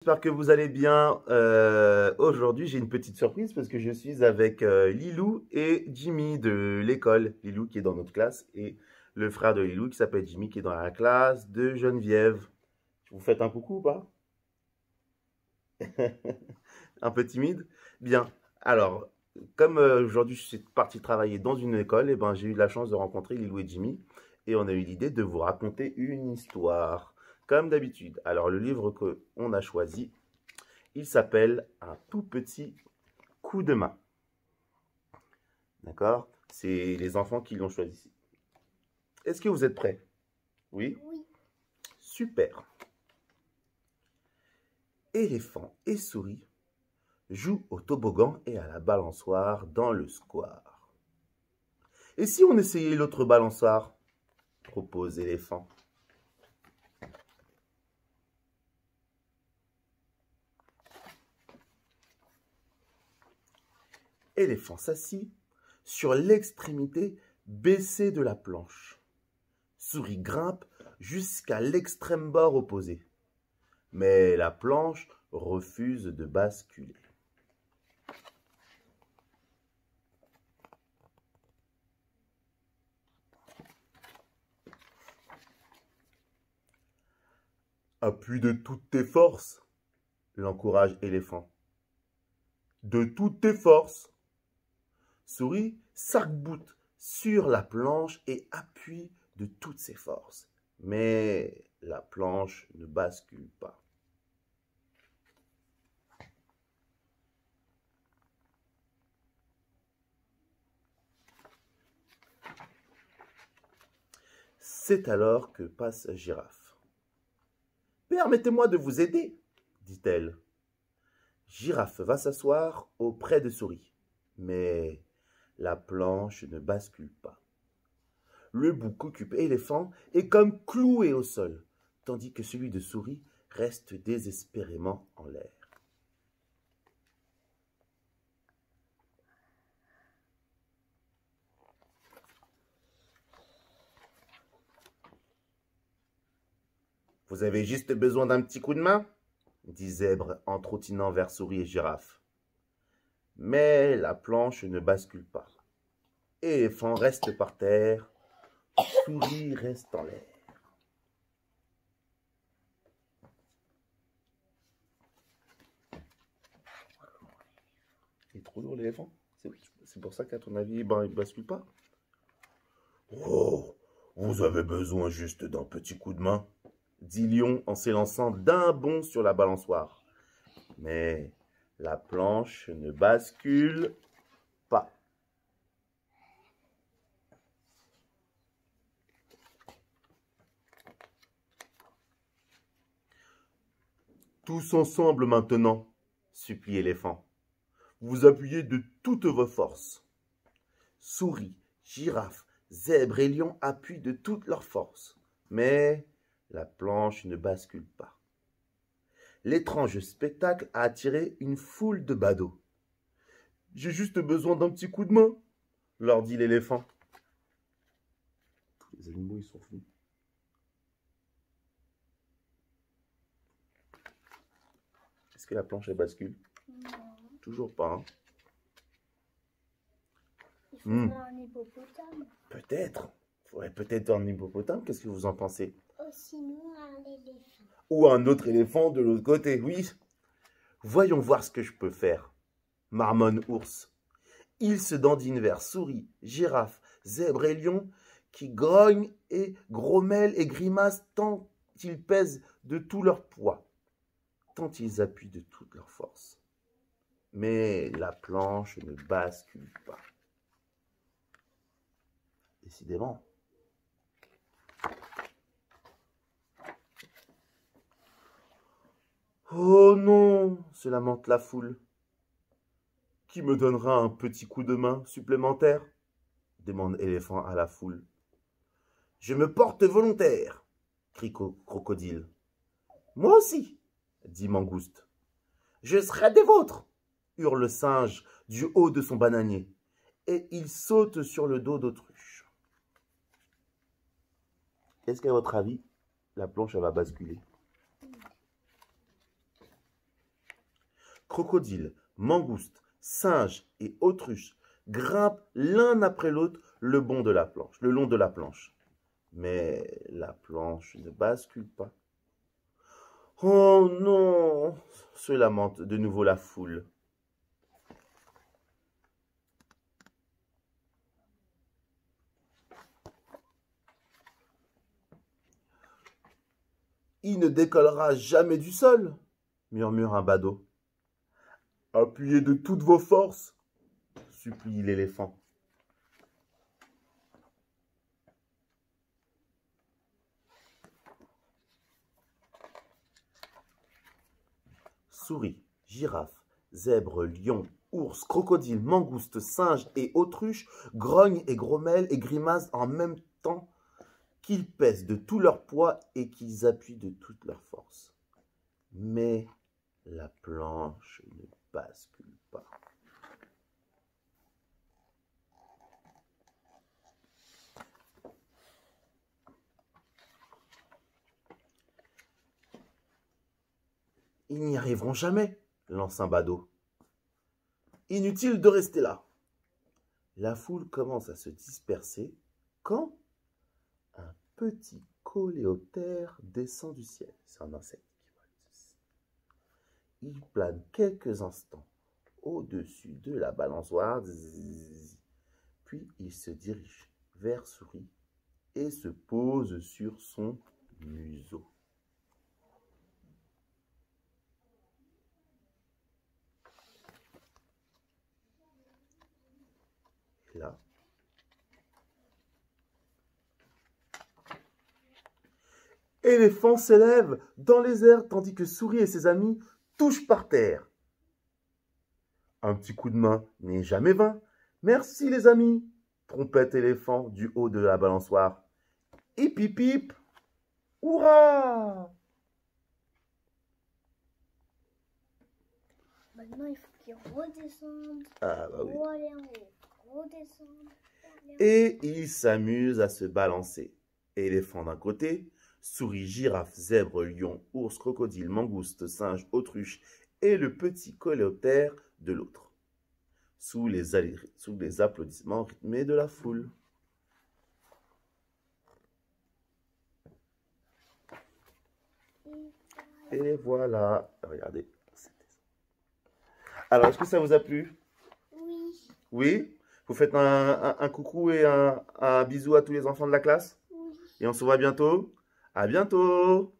J'espère que vous allez bien. Aujourd'hui, j'ai une petite surprise parce que je suis avec Lilou et Jimmy de l'école. Lilou qui est dans notre classe et le frère de Lilou qui s'appelle Jimmy qui est dans la classe de Geneviève. Vous faites un coucou ou pas? Un peu timide? Bien. Alors, comme aujourd'hui je suis parti travailler dans une école, et ben, j'ai eu la chance de rencontrer Lilou et Jimmy et on a eu l'idée de vous raconter une histoire, comme d'habitude. Alors, le livre qu'on a choisi, il s'appelle Un tout petit coup de main. D'accord? C'est les enfants qui l'ont choisi. Est-ce que vous êtes prêts? Oui? Oui. Super. Éléphant et souris jouent au toboggan et à la balançoire dans le square. Et si on essayait l'autre balançoire? Propose Éléphant. Éléphant s'assit sur l'extrémité baissée de la planche. Souris grimpe jusqu'à l'extrême bord opposé. Mais la planche refuse de basculer. Appuie de toutes tes forces, l'encourage Éléphant. De toutes tes forces. Souris s'arc-boute sur la planche et appuie de toutes ses forces. Mais la planche ne bascule pas. C'est alors que passe Girafe. Permettez-moi de vous aider, dit-elle. Girafe va s'asseoir auprès de Souris, mais la planche ne bascule pas. Le bout qu'occupe Éléphant est comme cloué au sol, tandis que celui de Souris reste désespérément en l'air. Vous avez juste besoin d'un petit coup de main, dit Zèbre en trottinant vers Souris et Girafe. Mais la planche ne bascule pas. Éléphant reste par terre, Souris reste en l'air. Il est trop lourd l'éléphant. C'est pour ça qu'à ton avis, il ne bascule pas. Oh, vous avez besoin juste d'un petit coup de main, dit Lion en s'élançant d'un bond sur la balançoire. Mais la planche ne bascule pas. Tous ensemble maintenant, supplie Éléphant. Vous appuyez de toutes vos forces. Souris, Girafe, Zèbre et Lion appuient de toutes leurs forces. Mais la planche ne bascule pas. L'étrange spectacle a attiré une foule de badauds. J'ai juste besoin d'un petit coup de main, leur dit l'éléphant. Tous les animaux, ils sont venus. Est-ce que la planche, elle bascule? Non. Toujours pas, hein? Il faut un hippopotame. Peut-être. Il faudrait peut-être un hippopotame. Qu'est-ce que vous en pensez? Sinon, un éléphant. Ou un autre éléphant de l'autre côté, oui. Voyons voir ce que je peux faire, marmonne Ours. Il se dandine vers Souris, Girafe, Zèbre et Lion, qui grognent et grommellent et grimacent tant ils pèsent de tout leur poids, tant ils appuient de toute leur force. Mais la planche ne bascule pas. Décidément. Oh non, se lamente la foule. Qui me donnera un petit coup de main supplémentaire? Demande Éléphant à la foule. Je me porte volontaire, crie Crocodile. Moi aussi, dit Mangouste. Je serai des vôtres, hurle Singe du haut de son bananier, et il saute sur le dos d'Autruche. Est-ce qu'à votre avis, la planche va basculer? crocodile, mangouste, singe et autruche grimpent l'un après l'autre le long de la planche. Mais la planche ne bascule pas. Oh non, se lamente de nouveau la foule. Il ne décollera jamais du sol, murmure un badaud. Appuyez de toutes vos forces, supplie l'éléphant. Souris, girafe, zèbre, lion, ours, crocodile, mangouste, singe et autruche grognent et grommellent et grimacent en même temps qu'ils pèsent de tout leur poids et qu'ils appuient de toute leur force. Mais la planche ne bascule pas. Ils n'y arriveront jamais, lance un badaud. Inutile de rester là. La foule commence à se disperser quand un petit coléoptère descend du ciel. C'est un insecte qui vole. Il plane quelques instants au-dessus de la balançoire, puis il se dirige vers Souris et se pose sur son museau. Et là, Éléphant s'élève dans les airs tandis que Souris et ses amis touchent par terre. Un petit coup de main n'est jamais vain. Merci les amis, trompette Éléphant du haut de la balançoire. Hip hip hip, hurrah! Maintenant, il faut qu'ils redescendent. Ah bah oui. Pour aller en haut. Redescendre. Et ils s'amusent à se balancer. Éléphant d'un côté, souris, girafe, zèbre, lion, ours, crocodile, mangouste, singe, autruche et le petit coléoptère de l'autre, sous les applaudissements rythmés de la foule. Et voilà, regardez. Alors, est-ce que ça vous a plu? Oui. Oui? Vous faites un coucou et un bisou à tous les enfants de la classe? Oui. Et on se voit bientôt? À bientôt!